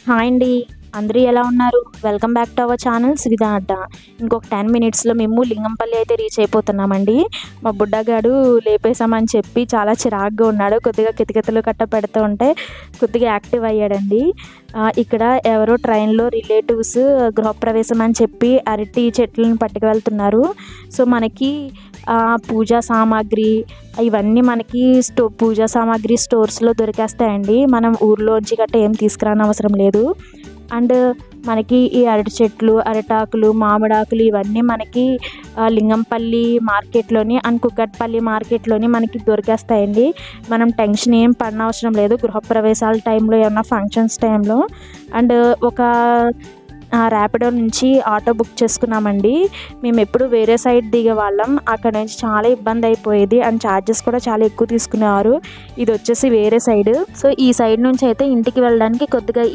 Hi అండి. అందరూ ఎలా ఉన్నారు? Welcome back to our channel Suvidha Adda. ఇంకొక 10 మినిట్స్‌లో మేము లింగంపల్లి అయితే రీచ్ అయిపోతున్నామండి. మా బుడ్డగాడు లేపేసామని చెప్పి చాలా చిరాకుగా ఉన్నాడు. కొద్దిగా కితకితలు పెడుతూ ఉంటే కొద్దిగా యాక్టివ్ అయ్యాడండి. ఇక్కడ ఎవరో ట్రైన్‌లో రిలేటివ్స్ గృహప్రవేశం అని చెప్పి అరటి చెట్లను పట్టుకువెళ్తున్నారు. సో, మనకి పూజా సామాగ్రి ఇవన్నీ మనకి పూజా సామాగ్రి స్టోర్స్‌లో దొరికేస్తాయండి. మనం ఊర్లోంచి గట్రా ఏం తీసుకురానవసరం లేదు. అండ్ మనకి ఈ అరటి చెట్లు, అరిటాకులు, మామిడాకులు ఇవన్నీ మనకి లింగంపల్లి మార్కెట్‌లోని అండ్ కుకట్పల్లి మార్కెట్‌లోని మనకి దొరికేస్తాయండి. మనం టెన్షన్ ఏం పడనవసరం లేదు గృహప్రవేశాల టైంలో, ఏమన్నా ఫంక్షన్స్ టైంలో. అండ్ ఒక ర్యాపిడో నుంచి ఆటో బుక్ చేసుకున్నామండి. మేము ఎప్పుడు వేరే సైడ్ దిగేవాళ్ళం. అక్కడ నుంచి చాలా ఇబ్బంది అయిపోయేది అండ్ ఛార్జెస్ కూడా చాలా ఎక్కువ తీసుకునేవారు. ఇది వచ్చేసి వేరే సైడ్. సో, ఈ సైడ్ నుంచి అయితే ఇంటికి వెళ్ళడానికి కొద్దిగా